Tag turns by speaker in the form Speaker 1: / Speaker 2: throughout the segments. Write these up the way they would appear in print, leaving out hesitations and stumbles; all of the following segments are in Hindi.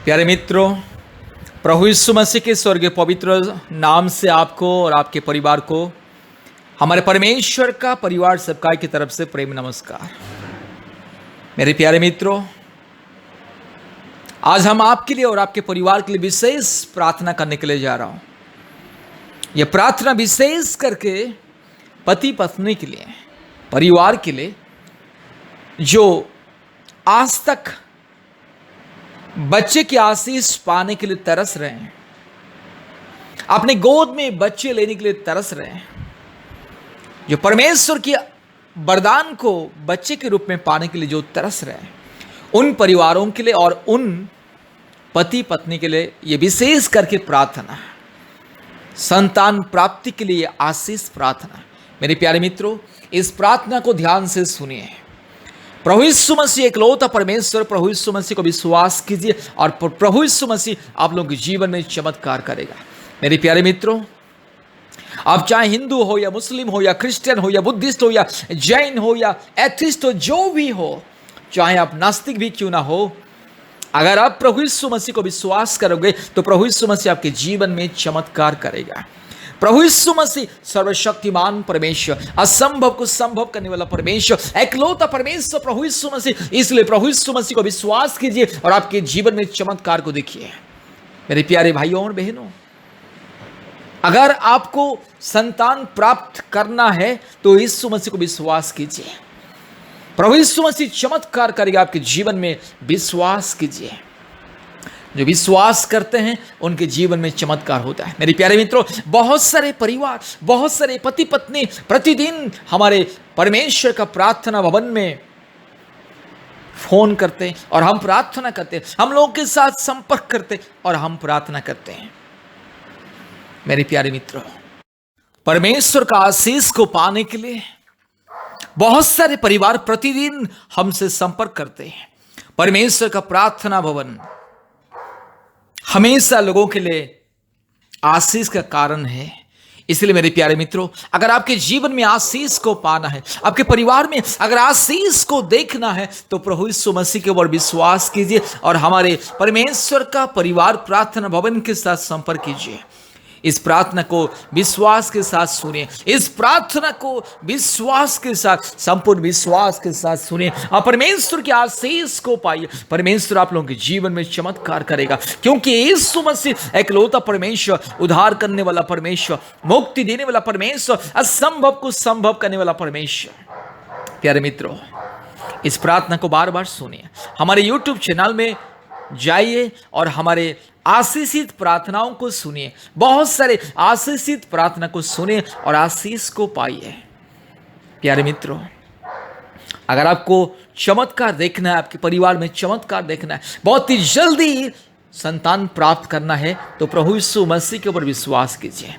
Speaker 1: प्यारे मित्रों, प्रभु यीशु मसीह के स्वर्गीय पवित्र नाम से आपको और आपके परिवार को हमारे परमेश्वर का परिवार सबका की तरफ से प्रेम नमस्कार। मेरे प्यारे मित्रों, आज हम आपके लिए और आपके परिवार के लिए विशेष प्रार्थना करने के लिए जा रहा हूं। यह प्रार्थना विशेष करके पति पत्नी के लिए, परिवार के लिए जो आज तक बच्चे की आशीष पाने के लिए तरस रहे हैं, अपने गोद में बच्चे लेने के लिए तरस रहे हैं, जो परमेश्वर की वरदान को बच्चे के रूप में पाने के लिए जो तरस रहे हैं, उन परिवारों के लिए और उन पति पत्नी के लिए ये विशेष करके प्रार्थना है। संतान प्राप्ति के लिए आशीष प्रार्थना। मेरे प्यारे मित्रों, इस प्रार्थना को ध्यान से सुनिए। प्रभु यीशु मसीह एकलौता परमेश्वर, प्रभु यीशु मसीह को विश्वास कीजिए और प्रभु यीशु मसीह आप लोगों के जीवन में चमत्कार करेगा। मेरे प्यारे मित्रों, आप चाहे हिंदू हो या मुस्लिम हो या क्रिश्चियन हो या बुद्धिस्ट हो या जैन हो या एथिस्ट हो, जो भी हो, चाहे आप नास्तिक भी क्यों ना हो, अगर आप प्रभु यीशु मसीह को विश्वास करोगे तो प्रभु यीशु मसीह आपके जीवन में चमत्कार करेगा। प्रभु यीशु मसीह सर्वशक्तिमान परमेश्वर, असंभव को संभव करने वाला परमेश्वर, एकलौता परमेश्वर प्रभु यीशु मसीह। इसलिए प्रभु यीशु मसीह को विश्वास कीजिए और आपके जीवन में चमत्कार को देखिए। मेरे प्यारे भाइयों और बहनों, अगर आपको संतान प्राप्त करना है तो यीशु मसीह को विश्वास कीजिए। प्रभु यीशु मसीह चमत्कार करेगा आपके जीवन में, विश्वास कीजिए। जो विश्वास करते हैं उनके जीवन में चमत्कार होता है। मेरे प्यारे मित्रों, बहुत सारे परिवार, बहुत सारे पति पत्नी प्रतिदिन हमारे परमेश्वर का प्रार्थना भवन में फोन करते हैं और हम प्रार्थना करते हैं, हम लोगों के साथ संपर्क करते हैं और हम प्रार्थना करते हैं। मेरे प्यारे मित्रों, परमेश्वर का आशीष को पाने के लिए बहुत सारे परिवार प्रतिदिन हमसे संपर्क करते हैं। परमेश्वर का प्रार्थना भवन हमेशा लोगों के लिए आशीष का कारण है। इसलिए मेरे प्यारे मित्रों, अगर आपके जीवन में आशीष को पाना है, आपके परिवार में अगर आशीष को देखना है, तो प्रभु यीशु मसीह के ऊपर विश्वास कीजिए और हमारे परमेश्वर का परिवार प्रार्थना भवन के साथ संपर्क कीजिए। इस प्रार्थना को विश्वास के साथ सुनिए। इस प्रार्थना को विश्वास के साथ, संपूर्ण विश्वास के साथ सुनिए और परमेश्वर की आशीष को पाइए। परमेश्वर आप लोगों के जीवन में चमत्कार करेगा, क्योंकि यीशु मसीह एकलौता परमेश्वर, उद्धार करने वाला परमेश्वर, मुक्ति देने वाला परमेश्वर, असंभव को संभव करने वाला परमेश्वर। प्यारे मित्रों, इस प्रार्थना को बार बार सुनिए। हमारे YouTube चैनल में जाइए और हमारे आशीषित प्रार्थनाओं को सुनिए। बहुत सारे आशीषित प्रार्थना को सुनिए और आशीष को पाइए। प्यारे मित्रों, अगर आपको चमत्कार देखना है, आपके परिवार में चमत्कार देखना है, बहुत ही जल्दी संतान प्राप्त करना है, तो प्रभु यीशु मसीह के ऊपर विश्वास कीजिए।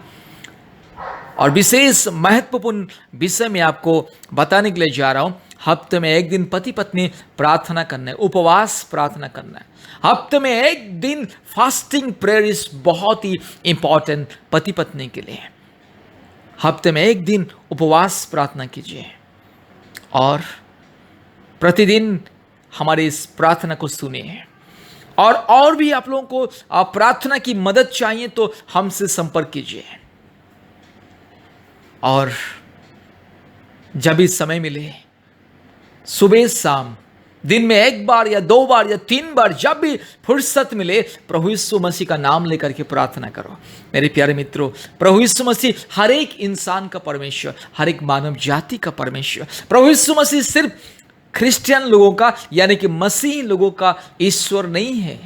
Speaker 1: और विशेष महत्वपूर्ण विषय में आपको बताने के लिए जा रहा हूं। हफ्ते में एक दिन पति पत्नी प्रार्थना करना है, उपवास प्रार्थना करना है। हफ्ते में एक दिन फास्टिंग प्रेयर इस बहुत ही इंपॉर्टेंट पति पत्नी के लिए। हफ्ते में एक दिन उपवास प्रार्थना कीजिए और प्रतिदिन हमारी इस प्रार्थना को सुनिए। और भी आप लोगों को प्रार्थना की मदद चाहिए तो हमसे संपर्क कीजिए। और जब भी समय मिले, सुबह शाम, दिन में एक बार या 2 बार या 3 बार, जब भी फुर्सत मिले, प्रभु यीशु मसीह का नाम लेकर के प्रार्थना करो। मेरे प्यारे मित्रों, प्रभु यीशु मसीह हर एक इंसान का परमेश्वर, हर एक मानव जाति का परमेश्वर। प्रभु यीशु मसीह सिर्फ क्रिश्चियन लोगों का यानी कि मसीही लोगों का ईश्वर नहीं है।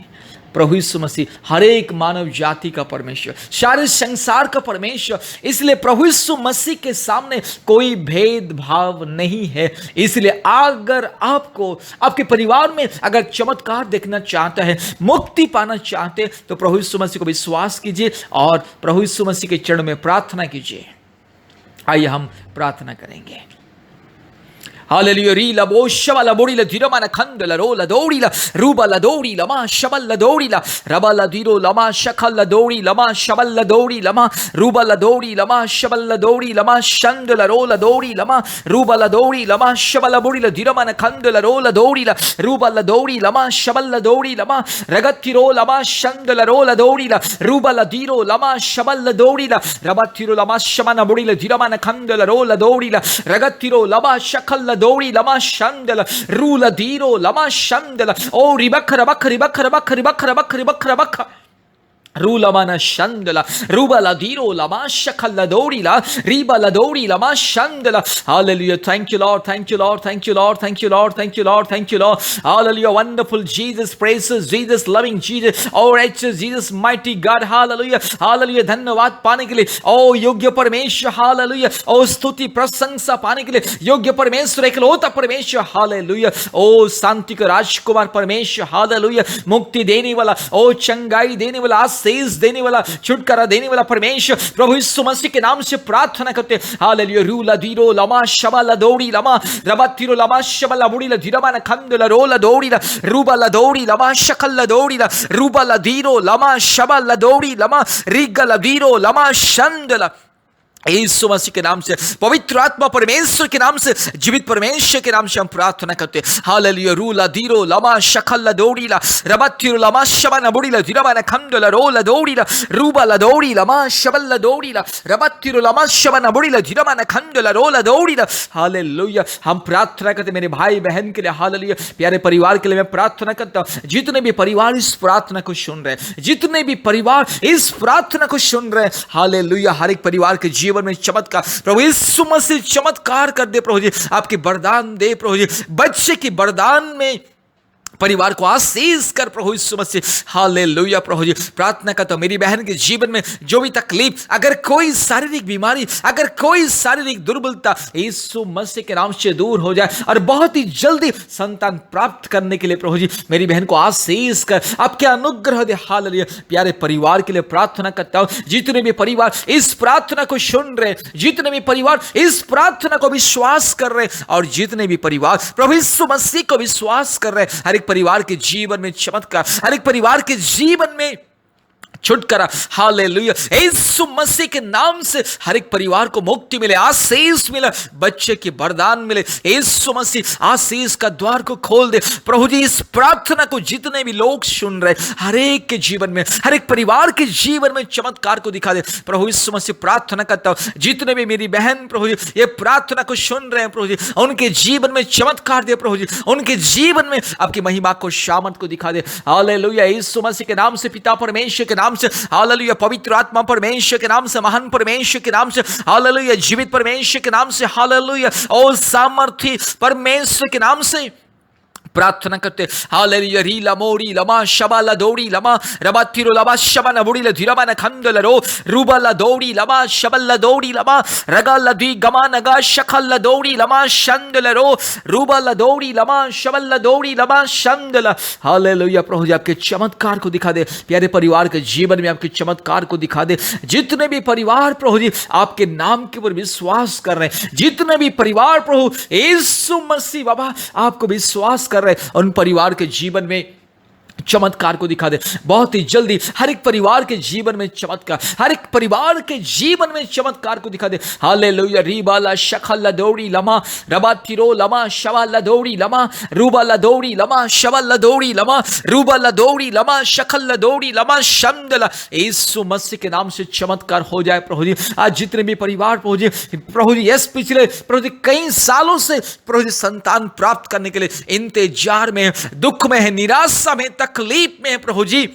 Speaker 1: प्रभु यीशु मसीह हर एक मानव जाति का परमेश्वर, सारे संसार का परमेश्वर। इसलिए प्रभु यीशु मसीह के सामने कोई भेदभाव नहीं है। इसलिए अगर आपको, आपके परिवार में अगर चमत्कार देखना चाहते हैं, मुक्ति पाना चाहते हैं, तो प्रभु यीशु मसीह को विश्वास कीजिए और प्रभु यीशु मसीह के चरणों में प्रार्थना कीजिए। आइए हम प्रार्थना करेंगे। हालेलुया री ला बो शबा ला बोड़ी ला धीरमा ना खंड ला रो ला दौड़ी ला रूबा ला दौड़ी लमा शबल ला दौड़ी ला रबा ला धीरो लमा शखल ला दौड़ी लमा शबल ला दौड़ी लमा रूबा ला दौड़ी लमा शबल ला दौड़ी लमा शंड ला रो ला दौड़ी लमा रूबा ला दौड़ी लमा शबल ला बोड़ी ला धीरमा ना खंड ला रो ला दौड़ी ला रूबा ला दौड़ी लमा शबल ला दौड़ी लमा रगति रो लमा शंड ला रो ला दौड़ी ला रूबा ला धीरो लमा शबल ला दौड़ी ला रबति रो लमा शमा ना बोड़ी ला धीरमा ना खंड ला रो ला दौड़ी ला रगति रो लमा शखल ला दौड़ी लमा शंदला रूला धीरो लमा शंदला ओ रिबख रबख रिबख रबख रिबख रबख रिबख रबख रूलमाना शंदला रूबला धीरो लमा शखल दौड़ीला रीबला दौड़ी लमा शंदला hallelujah thank you lord thank you lord thank you lord thank you lord thank you lord thank you lord hallelujah wonderful Jesus praises Jesus loving Jesus O righteous Jesus mighty God hallelujah hallelujah धन्यवाद पाने के लिए ओ योग्य परमेश्वर हालेलुया ओ स्तुति प्रशंसा पाने के लिए योग्य परमेश्वर एकलौता परमेश्वर हालेलुया ओ शांति का राजकुमार परमेश्वर हालेलुया मुक्ति देने वाला ओ चंगाई देने वाला आशीष देने वाला छुटकारा देने वाला परमेश्वर प्रभु यीशु मसीह के नाम से प्रार्थना करते हालेलुया रूला धीरो लमा शबला दौड़ी लमा रबतिरो लमा शबला बुड़ी ला धीरमा ना खंदला रोला दौड़ी ला रूबला दौड़ी लमा शकल दौड़ी ला रूबला धीरो लमा शबला दौड़ी लमा रिगला धीरो लमा शंदला यीशु मसीह के नाम से पवित्र आत्मा परमेश्वर के नाम से जीवित परमेश्वर के नाम से हम प्रार्थना करते हालेलुया रूला धीरो लमा शखल दौड़ी ला रबतिरो लमा शबना बुड़ी ला धीरमा ना खंदला रोला दौड़ी ला रूबला दौड़ी लमा शबल दौड़ी ला रबतिरो लमा शबना बुड़ी ला धीरमा ना खंदला रोला दौड़ी ला हालेलुया हम प्रार्थना करते मेरे भाई बहन के लिए हालेलुया प्यारे परिवार के लिए मैं प्रार्थना करता हूं जितने भी परिवार इस प्रार्थना को सुन रहे हैं जितने भी परिवार इस प्रार्थना को सुन रहे हैं हालेलुया हर एक परिवार के जीवन में चमत्कार प्रभु यीशु मसीह चमत्कार कर दे प्रभु जी आपकी वरदान दे प्रभु जी बच्चे की वरदान में परिवार को आशीष कर प्रभु यीशु मसीह हालेलुया प्रभु जी प्रार्थना करता हूं मेरी बहन के जीवन में जो भी तकलीफ अगर कोई शारीरिक बीमारी अगर कोई शारीरिक दुर्बलता यीशु मसीह के नाम से दूर हो जाए और बहुत ही जल्दी संतान प्राप्त करने के लिए प्रभु जी मेरी बहन को आशीष कर आपके अनुग्रह दे हालेलुया प्यारे परिवार के लिए प्रार्थना करता हूं जितने भी परिवार इस प्रार्थना को सुन रहे जितने भी परिवार इस प्रार्थना को विश्वास कर रहे और जितने भी परिवार प्रभु यीशु मसीह को विश्वास कर रहे हर एक परिवार के जीवन में चमत्कार हर एक परिवार के जीवन में छुटकारा हालेलुया यीशु मसीह के नाम से हर एक परिवार को मुक्ति मिले आशीष मिले बच्चे की वरदान मिले यीशु मसीह आशीष का द्वार को खोल दे प्रभु जी इस प्रार्थना को जितने भी लोग सुन रहे हर एक के जीवन में हर एक परिवार के जीवन में चमत्कार को दिखा दे प्रभु यीशु मसीह प्रार्थना करता हूं जितने भी मेरी बहन प्रभु जी ये प्रार्थना को सुन रहे हैं प्रभु जी उनके जीवन में चमत्कार दे प्रभु जी उनके जीवन में आपकी महिमा को शामत को दिखा दे हालेलुया यीशु मसीह के नाम से पिता परमेश्वर के नाम से हालेलुया पवित्र आत्मा परमेश्वर के नाम से महान परमेश्वर के नाम से हालेलुया जीवित परमेश्वर के नाम से हालेलुया और सामर्थी परमेश्वर के नाम से प्रार्थना करते हालेलुया रीला मोरी लमा शबाला दौड़ी लमा रबातिरो लमा शबना बुड़ी ला धीरमा ना खंदला रो रूबला दौड़ी लमा शबला दौड़ी लमा रगला दी गमा नगा शखल दौड़ी लमा शंदला रो रूबला दौड़ी लमा शबला दौड़ी लमा शंदला हालेलुया प्रभु जी आपके चमत्कार को दिखा दे प्यारे परिवार के जीवन में आपके चमत्कार को दिखा दे जितने भी परिवार प्रभु जी आपके नाम के ऊपर विश्वास कर रहे हैं जितने भी परिवार प्रभु यीशु मसीह बाबा आपको विश्वास कर उन परिवार के जीवन में चमत्कार को दिखा दे बहुत ही जल्दी हर एक परिवार के जीवन में चमत्कार हर एक परिवार के जीवन में चमत्कार को दिखा दे हालेलुया रीबाला शखल दौड़ी लमा रबातिरो लमा शवाला दौड़ी लमा रूबाला दौड़ी लमा शवाला दौड़ी लमा रूबाला दौड़ी लमा शखल दौड़ी लमा शंदला यीशु मसीह के नाम से चमत्कार हो जाए प्रभु जी आज जितने भी परिवार प्रभु जी यस पिछले प्रभु जी कई सालों से प्रभु जी संतान प्राप्त करने के लिए इंतजार में दुख में है निराशा में तकलीफ में है प्रभु जी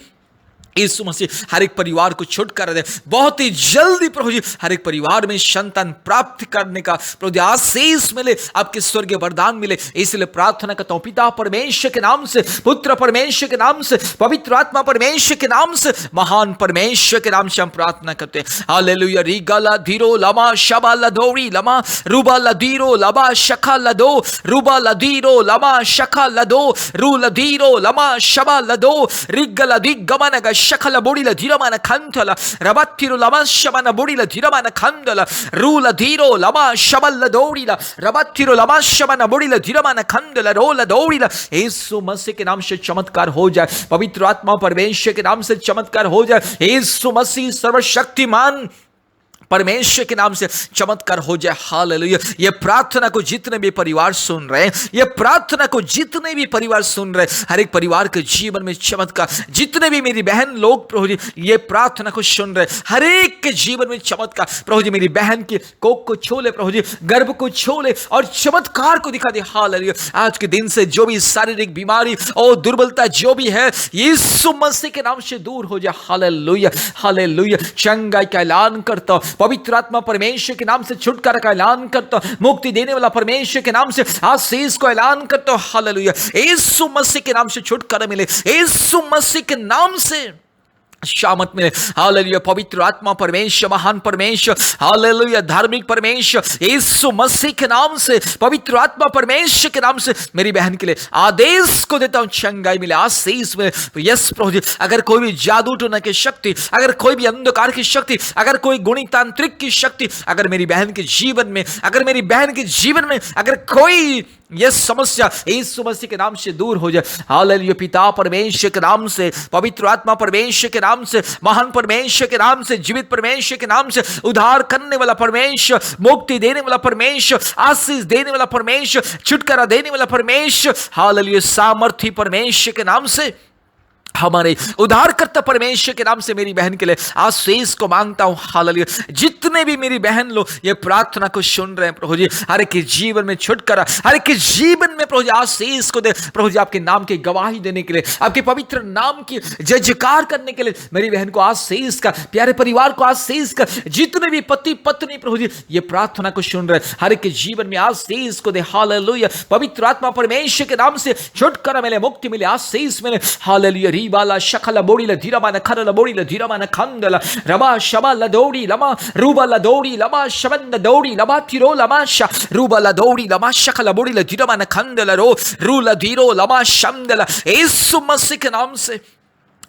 Speaker 1: यीशु मसीह हर एक परिवार को छुटकारा दे बहुत ही जल्दी प्रभु जी हर एक परिवार में संतान प्राप्त करने का प्रभु जी आशीष मिले आपके स्वर्गीय वरदान मिले इसलिए प्रार्थना करता हूं पिता परमेश्वर के नाम से पुत्र परमेश्वर के नाम से पवित्र आत्मा परमेश्वर के नाम से महान परमेश्वर के नाम से हम प्रार्थना करते हैं हालेलुया रीगाला धीरो लमा शबाला दौड़ी लमा रूबाला धीरो लमा शखा लदो रूबाला धीरो लमा शखा लदो रूला धीरो लमा Shaba लदो रिगला दिगमन shakala bodila dhiramana khandala rabatiro lama shabana bodila dhiramana khandala rula dhiro lama shaballa dodila rabatiro lama shabana bodila dhiramana khandala rola dodila यीशु मसीह के नाम से चमत्कार हो जाए, पवित्र आत्मा परमेश्वर के नाम से चमत्कार हो जाए, यीशु मसीह सर्वशक्तिमान परमेश्वर के नाम से चमत्कार हो जाए। हालेलुया। ये प्रार्थना को जितने भी परिवार सुन रहे हैं, ये प्रार्थना को जितने भी परिवार सुन रहे हैं, हर एक परिवार के जीवन में चमत्कार, जितने भी मेरी बहन लोग प्रभु जी ये प्रार्थना को सुन रहे हैं, हर एक के जीवन में चमत्कार प्रभु जी, मेरी बहन की कोख को छू ले प्रभु जी, गर्भ को छू ले और चमत्कार को दिखा दे। हालेलुया। आज के दिन से जो भी शारीरिक बीमारी और दुर्बलता जो भी है यीशु मसीह के नाम से दूर हो जाए। Hallelujah hallelujah. चंगाई का ऐलान करता हूं, पवित्र आत्मा परमेश्वर के नाम से छुटकारा का ऐलान करता हूं, मुक्ति देने वाला परमेश्वर के नाम से आशीष को ऐलान करता हूं। हालेलुया। यीशु मसीह के नाम से छुटकारा मिले, यीशु मसीह के नाम से शामत मिले। हालेलुया। पवित्र आत्मा परमेश्वर, महान परमेश्वर, हालेलुया, धार्मिक परमेश्वर, यीशु मसीह के नाम से, पवित्र आत्मा परमेश्वर के नाम से मेरी बहन के लिए आदेश को देता हूं, चंगाई मिले, आशीष मिले। यस प्रभु जी, अगर कोई भी जादू टोना की शक्ति, अगर कोई भी अंधकार की शक्ति, अगर कोई गुणी तांत्रिक की शक्ति अगर मेरी बहन के जीवन में, अगर मेरी बहन के जीवन में अगर कोई यह समस्या यीशु मसीह के नाम से दूर हो जाए। हालेलुया। पिता परमेश्वर के नाम से, पवित्र आत्मा परमेश्वर के नाम से, महान परमेश्वर के नाम से, जीवित परमेश्वर के नाम से, उद्धार करने वाला परमेश्वर, मुक्ति देने वाला परमेश्वर, आशीष देने वाला परमेश्वर, छुटकारा देने वाला परमेश्वर, हालेलुया, सामर्थी परमेश्वर के नाम से, हमारे उद्धारकर्ता परमेश्वर के नाम से मेरी बहन के लिए आशीष को मांगता हूं। हालेलुया। जितने भी मेरी बहन लोग ये प्रार्थना को सुन रहे हैं प्रभु जी, हर एक के जीवन में छुटकारा, हर एक के जीवन में प्रभु जी आशीष को दे। प्रभु जी आपके नाम की गवाही देने के लिए, आपके पवित्र नाम की जय जयकार करने के लिए मेरी बहन को आशीष का, प्यारे परिवार को आशीष का, जितने भी पति पत्नी प्रभु जी ये प्रार्थना को सुन रहे हैं हर एक के जीवन में आशीष को दे। हालेलुया। पवित्र आत्मा परमेश्वर के नाम से छुटकारा मिले, मुक्ति मिले, आशीष मिले। Hallelujah. Ribala shakala bodila dhiramana kharala bodila dhiramana khandala raba shabala dori lama rubala dori lama shabanda dori lama tiro lama sha rubala dori lama shakala bodila dhiramana khandala ro rula dhiro lama shamdala यीशु मसीह के नाम से,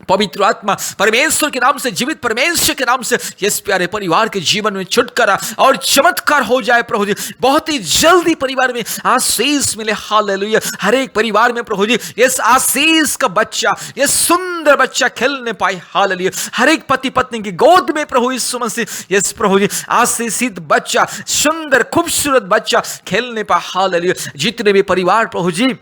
Speaker 1: पवित्र आत्मा परमेश्वर के नाम से, जीवित परमेश्वर के नाम से इस प्यारे परिवार के जीवन में छुटकारा और चमत्कार हो जाए प्रभु जी। बहुत ही जल्दी परिवार में आशीष मिले। हालेलुया। हर एक परिवार में प्रभु जी इस आशीष का बच्चा, ये सुंदर बच्चा खेलने पाए। हालेलुया। हर एक पति पत्नी की गोद में प्रभु यीशु मसीह यस प्रभु जी आशीषित बच्चा, सुंदर खूबसूरत बच्चा खेलने पाए। हालेलुया। जितने भी परिवार प्रभु जी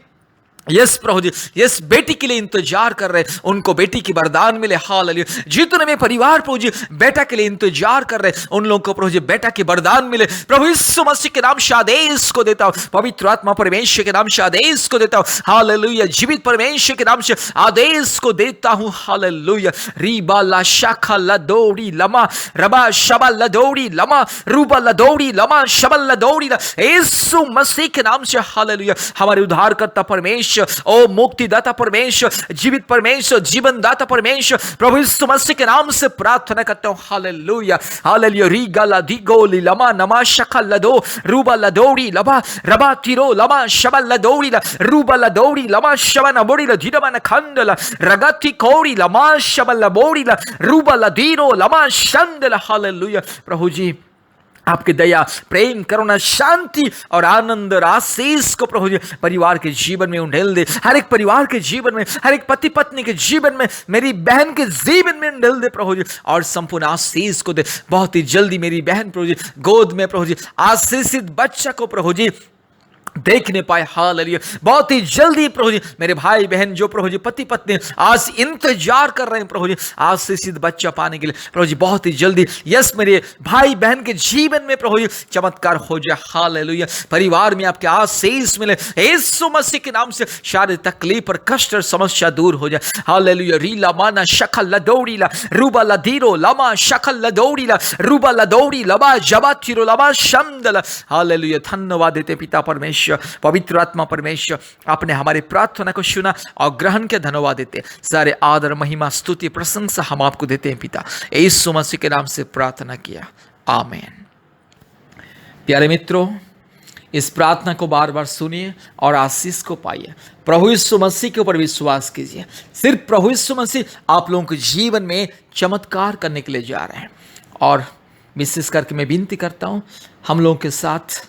Speaker 1: यस प्रभु जी यस बेटी के लिए इंतजार कर रहे, उनको बेटी की वरदान मिले। हालेलुया। जितने में परिवार प्रभु जी बेटा के लिए इंतजार कर रहे, उन लोगों को प्रभु जी बेटा की वरदान मिले। प्रभु यीशु मसीह के नाम से आदेश को देता हूं, पवित्र आत्मा परमेश्वर के नाम से आदेश को देता हूं। हालेलुया। जीवित परमेश्वर के नाम से आदेश को देता हूं। हालेलुया। रीबा ला शाखा ला दौड़ी लमा रबा शबा ला दौड़ी लमा रूबा ला दौड़ी लमा शबल ला दौड़ी, यीशु मसीह के नाम से। हालेलुया। हमारे उद्धारकर्ता परमेश्वर, ओ मुक्तिदाता परमेश्वर, जीवित परमेश्वर, जीवन दाता परमेश्वर, प्रभु यीशु मसीह के नाम से प्रार्थना करता हूं। Hallelujah hallelujah. रीगा ला दिगोली लमा नमा शखा लदो रूबा लदौड़ी लबा रबा तिरो लमा शबा लदौड़ी रूबा लदौड़ी लमा शबा नबोड़ी धीरमा न खंडला रगति कोड़ी लमा शबा लबोड़ी रूबा लदीरो लमा शंदला। हालेलुया। प्रभु जी आपकी दया, प्रेम, करुणा, शांति और आनंद और आशीष को प्रभु जी परिवार के जीवन में उंडेल दे। हर एक परिवार के जीवन में, हर एक पति पत्नी के जीवन में, मेरी बहन के जीवन में उंडेल दे प्रभु जी, और संपूर्ण आशीष को दे। बहुत ही जल्दी मेरी बहन प्रभु जी गोद में प्रभु जी आशीषित बच्चा को प्रभु जी देखने पाए। हालेलुया। बहुत ही जल्दी प्रभु जी मेरे भाई बहन जो प्रभु जी पति पत्नी आज इंतजार कर रहे हैं प्रभु जी आशीषित बच्चा पाने के लिए, प्रभु जी बहुत ही जल्दी यस मेरे भाई बहन के जीवन में प्रभु जी चमत्कार हो जाए। हालेलुया। परिवार में आपके आशीष मिले यीशु मसीह के नाम से। शारीरिक तकलीफ और कष्ट और समस्या दूर हो जाए। हालेलुया। रीला माना शकल लदौड़ी ला रूबा लदीरो लमा शकल लदौड़ी ला रूबा लदौड़ी लबा जबा थिरो लबा शमदला। हालेलुया। धन्यवाद देते पिता परमेश्वर, पवित्र आत्मा परमेश्वर, आपने हमारी प्रार्थना को सुना और ग्रहण के धन्यवाद देते। सारे आदर महिमा स्तुति प्रशंसा हम आपको देते हैं पिता, यीशु मसीह के नाम से प्रार्थना किया, आमीन। प्यारे मित्रों, इस प्रार्थना को बार बार सुनिए और आशीष को पाइए। प्रभु यीशु मसीह के ऊपर विश्वास कीजिए। सिर्फ प्रभु यीशु मसीह आप लोगों के जीवन में चमत्कार करने के लिए जा रहे हैं। और विशेष करके मैं विनती करता हूं, हम लोगों के साथ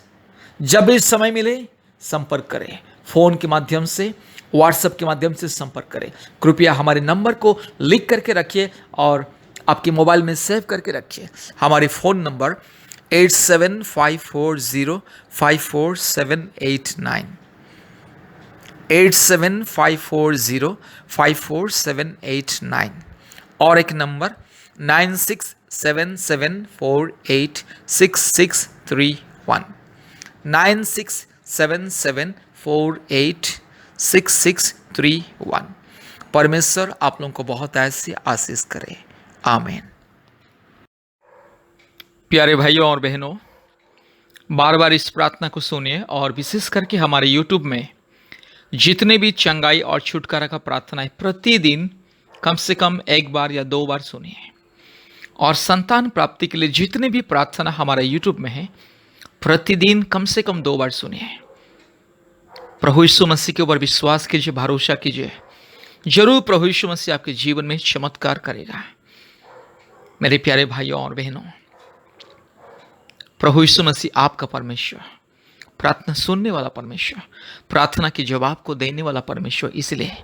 Speaker 1: जब भी समय मिले संपर्क करें। फोन के माध्यम से, व्हाट्सएप के माध्यम से संपर्क करें। कृपया हमारे नंबर को लिख करके रखिए और आपके मोबाइल में सेव करके रखिए। हमारे फ़ोन नंबर 8754054789, 8754054789 और एक नंबर 9677486631, 9677486631। परमेश्वर आप लोगों को बहुत ऐसी आशीष करे। आमीन। प्यारे भाइयों और बहनों, बार बार इस प्रार्थना को सुनिए और विशेष करके हमारे YouTube में जितने भी चंगाई और छुटकारा का प्रार्थना है प्रतिदिन कम से कम 1 बार या 2 बार सुनिए। और संतान प्राप्ति के लिए जितने भी प्रार्थना हमारे YouTube में है प्रतिदिन कम से कम 2 बार सुनिए। प्रभु यीशु मसीह के ऊपर विश्वास कीजिए, भरोसा कीजिए, जरूर प्रभु यीशु मसीह आपके जीवन में चमत्कार करेगा। मेरे प्यारे भाइयों और बहनों, प्रभु यीशु मसीह आपका परमेश्वर, प्रार्थना सुनने वाला परमेश्वर, प्रार्थना के जवाब को देने वाला परमेश्वर, इसलिए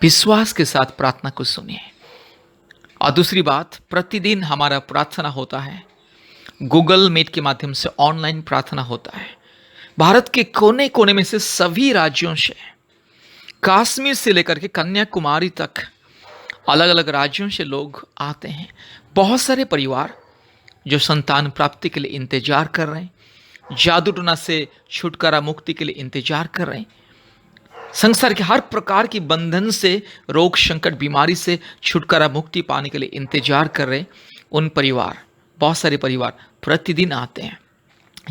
Speaker 1: विश्वास के साथ प्रार्थना को सुनिए। और दूसरी बात, प्रतिदिन हमारा प्रार्थना होता है गूगल मीट के माध्यम से, ऑनलाइन प्रार्थना होता है। भारत के कोने कोने में से, सभी राज्यों से, कश्मीर से लेकर के कन्याकुमारी तक अलग अलग राज्यों से लोग आते हैं। बहुत सारे परिवार जो संतान प्राप्ति के लिए इंतजार कर रहे हैं, जादू टोना से छुटकारा मुक्ति के लिए इंतजार कर रहे हैं, संसार के हर प्रकार की बंधन से, रोग संकट बीमारी से छुटकारा मुक्ति पाने के लिए इंतजार कर रहे हैं, उन परिवार, बहुत सारे परिवार प्रतिदिन आते हैं।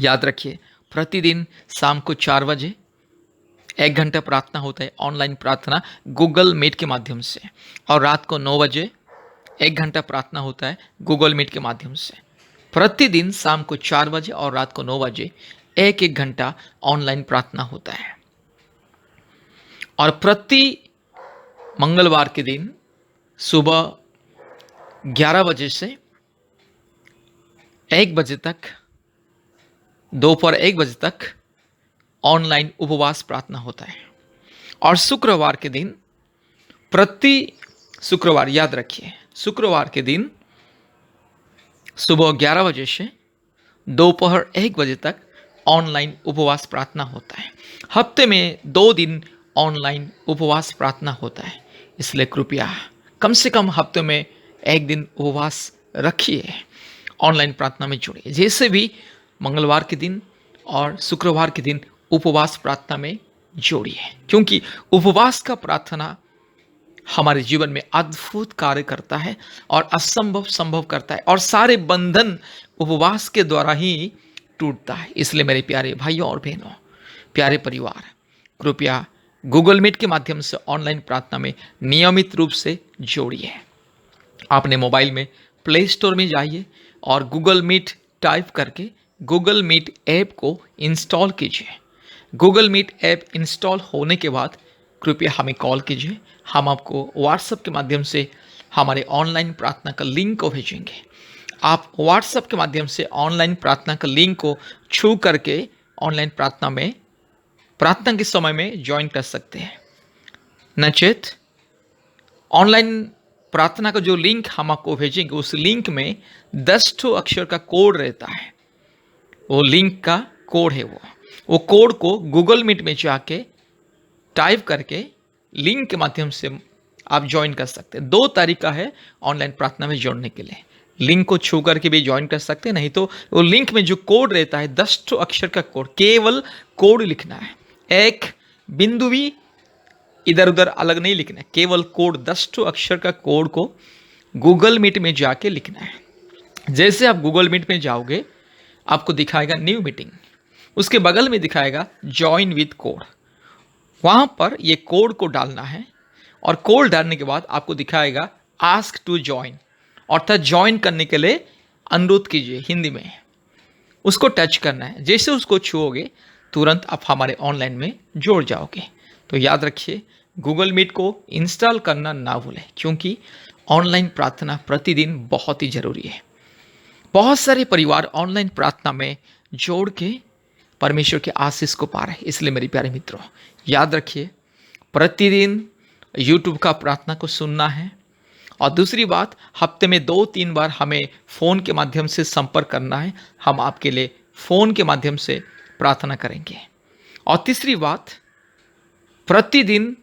Speaker 1: याद रखिए, प्रतिदिन शाम को 4 बजे 1 घंटा प्रार्थना होता है, ऑनलाइन प्रार्थना गूगल मीट के माध्यम से, और रात को 9 बजे 1 घंटा प्रार्थना होता है गूगल मीट के माध्यम से। प्रतिदिन शाम को 4 बजे और रात को 9 बजे 1-1 घंटा ऑनलाइन प्रार्थना होता है। और प्रति मंगलवार के दिन सुबह 11 बजे से 1 बजे तक, दोपहर 1 बजे तक ऑनलाइन उपवास प्रार्थना होता है। और शुक्रवार के दिन, प्रति शुक्रवार, याद रखिए, शुक्रवार के दिन सुबह 11 बजे से दोपहर 1 बजे तक ऑनलाइन उपवास प्रार्थना होता है। हफ्ते में 2 दिन ऑनलाइन उपवास प्रार्थना होता है। इसलिए कृपया कम से कम हफ्ते में 1 दिन उपवास रखिए, ऑनलाइन प्रार्थना में जुड़िए। जैसे भी मंगलवार के दिन और शुक्रवार के दिन उपवास प्रार्थना में जोड़िए, क्योंकि उपवास का प्रार्थना हमारे जीवन में अद्भुत कार्य करता है और असंभव संभव करता है, और सारे बंधन उपवास के द्वारा ही टूटता है। इसलिए मेरे प्यारे भाइयों और बहनों, प्यारे परिवार, कृपया गूगल मीट के माध्यम से ऑनलाइन प्रार्थना में नियमित रूप से जोड़िए। आपने मोबाइल में प्ले स्टोर में जाइए और गूगल मीट टाइप करके गूगल मीट ऐप को इंस्टॉल कीजिए। गूगल मीट ऐप इंस्टॉल होने के बाद कृपया हमें कॉल कीजिए, हम आपको व्हाट्सएप के माध्यम से हमारे ऑनलाइन प्रार्थना का लिंक को भेजेंगे। आप व्हाट्सएप के माध्यम से ऑनलाइन प्रार्थना का लिंक को छू करके ऑनलाइन प्रार्थना में, प्रार्थना के समय में ज्वाइन कर सकते हैं। नचेत ऑनलाइन प्रार्थना का जो लिंक हम आपको भेजेंगे, उस लिंक में 10 अक्षर का कोड रहता है। वो लिंक का कोड है, वो कोड को गूगल मीट में जाके टाइप करके लिंक के माध्यम से आप ज्वाइन कर सकते हैं। 2 तरीका है ऑनलाइन प्रार्थना में जोड़ने के लिए, लिंक को छू करके भी ज्वाइन कर सकते हैं, नहीं तो वो लिंक में जो कोड रहता है 10 अक्षर का कोड, केवल कोड लिखना है, 1 बिंदु भी इधर उधर अलग नहीं लिखना है, केवल कोड 10 अक्षर का कोड को गूगल मीट में जाके लिखना है। जैसे आप गूगल मीट में जाओगे, आपको दिखाएगा न्यू मीटिंग, उसके बगल में दिखाएगा ज्वाइन विद कोड, वहां पर ये कोड को डालना है, और कोड डालने के बाद आपको दिखाएगा आस्क टू ज्वाइन, अर्थात ज्वाइन करने के लिए अनुरोध कीजिए हिंदी में। उसको टच करना है। जैसे उसको छुओगे तुरंत आप हमारे ऑनलाइन में जोड़ जाओगे। तो याद रखिए, गूगल मीट को इंस्टॉल करना ना भूलें, क्योंकि ऑनलाइन प्रार्थना प्रतिदिन बहुत ही जरूरी है। बहुत सारे परिवार ऑनलाइन प्रार्थना में जोड़ के परमेश्वर के आशीष को पा रहे हैं। इसलिए मेरे प्यारे मित्रों, याद रखिए, प्रतिदिन यूट्यूब का प्रार्थना को सुनना है। और दूसरी बात, हफ्ते में 2-3 बार हमें फ़ोन के माध्यम से संपर्क करना है। हम आपके लिए फ़ोन के माध्यम से प्रार्थना करेंगे। और तीसरी बात, प्रतिदिन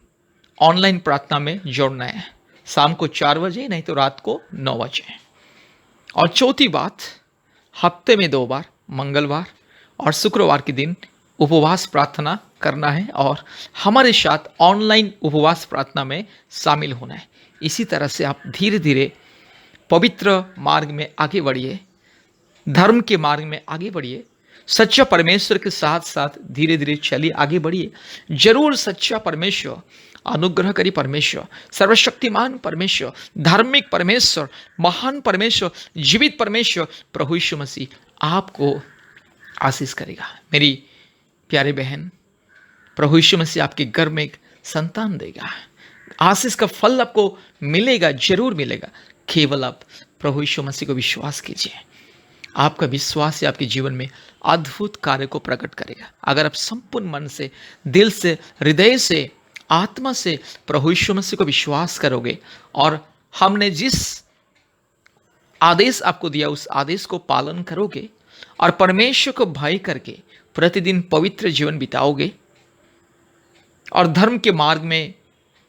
Speaker 1: ऑनलाइन प्रार्थना में जोड़ना है, शाम को 4 बजे, नहीं तो रात को 9 बजे। और चौथी बात, हफ्ते में 2 बार, मंगलवार और शुक्रवार के दिन उपवास प्रार्थना करना है और हमारे साथ ऑनलाइन उपवास प्रार्थना में शामिल होना है। इसी तरह से आप धीरे धीरे पवित्र मार्ग में आगे बढ़िए, धर्म के मार्ग में आगे बढ़िए, सच्चा परमेश्वर के साथ साथ धीरे धीरे चलिए, आगे बढ़िए। जरूर सच्चा परमेश्वर, अनुग्रहकारी परमेश्वर, सर्वशक्तिमान परमेश्वर, धार्मिक परमेश्वर, महान परमेश्वर, जीवित परमेश्वर प्रभु यीशु मसीह आपको आशीष करेगा। मेरी प्यारे बहन, प्रभु यीशु मसीह आपके घर में एक संतान देगा। आशीष का फल आपको मिलेगा, जरूर मिलेगा। केवल आप प्रभु यीशु मसीह को विश्वास कीजिए। आपका विश्वास ही आपके जीवन में अद्भुत कार्य को प्रकट करेगा। अगर आप संपूर्ण मन से, दिल से, हृदय से, आत्मा से प्रभु यीशु मसीह को विश्वास करोगे और हमने जिस आदेश आपको दिया उस आदेश को पालन करोगे और परमेश्वर को भय करके प्रतिदिन पवित्र जीवन बिताओगे और धर्म के मार्ग में,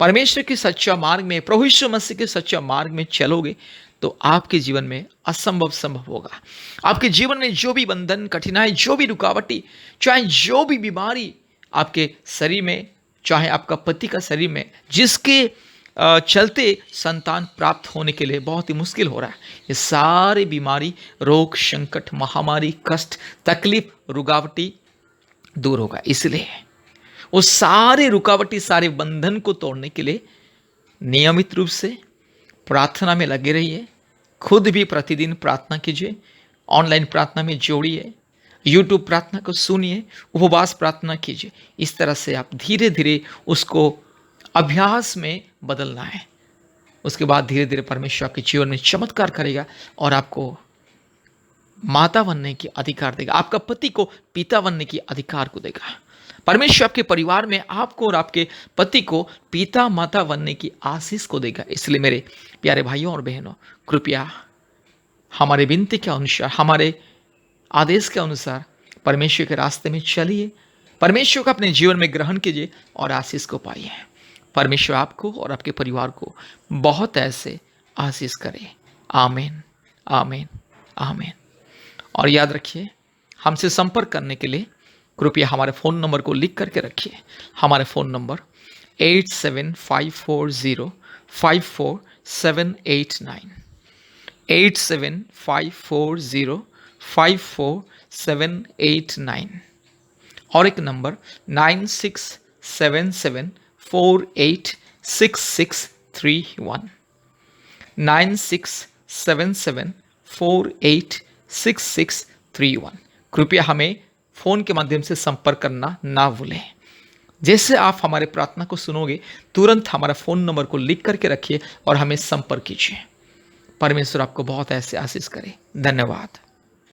Speaker 1: परमेश्वर के सच्चा मार्ग में, प्रभु यीशु मसीह के सच्चा मार्ग में चलोगे, तो आपके जीवन में असंभव संभव होगा। आपके जीवन में जो भी बंधन, कठिनाई, जो भी रुकावटी, चाहे जो भी बीमारी आपके शरीर में, चाहे आपका पति का शरीर में, जिसके चलते संतान प्राप्त होने के लिए बहुत ही मुश्किल हो रहा है, ये सारे बीमारी, रोग, संकट, महामारी, कष्ट, तकलीफ, रुकावटी दूर होगा। इसलिए वो सारे रुकावटी, सारे बंधन को तोड़ने के लिए नियमित रूप से प्रार्थना में लगे रहिए। खुद भी प्रतिदिन प्रार्थना कीजिए, ऑनलाइन प्रार्थना में जोड़िए, यूट्यूब प्रार्थना को सुनिए, उपवास प्रार्थना कीजिए। इस तरह से आप धीरे धीरे उसको अभ्यास में बदलना है। उसके बाद धीरे धीरे परमेश्वर आपके जीवन में चमत्कार करेगा और आपको माता बनने की अधिकार देगा, आपका पति को पिता बनने की अधिकार को देगा। परमेश्वर आपके परिवार में आपको और आपके पति को पिता माता बनने की आशीष को देगा। इसलिए मेरे प्यारे भाइयों और बहनों, कृपया हमारे विनती के अनुसार, हमारे आदेश के अनुसार परमेश्वर के रास्ते में चलिए, परमेश्वर को अपने जीवन में ग्रहण कीजिए और आशीष को पाइए। परमेश्वर आपको और आपके परिवार को बहुत ऐसे आशीष करे। आमीन, आमीन, आमीन। और याद रखिए, हमसे संपर्क करने के लिए कृपया हमारे फ़ोन नंबर को लिख करके रखिए। हमारे फ़ोन नंबर 8754054789, 8754054789 और एक नंबर 9677486631, 9677486631। कृपया हमें फ़ोन के माध्यम से संपर्क करना ना भूलें। जैसे आप हमारे प्रार्थना को सुनोगे, तुरंत हमारा फ़ोन नंबर को लिख करके रखिए और हमें संपर्क कीजिए। परमेश्वर आपको बहुत ऐसे आशीष करे। धन्यवाद।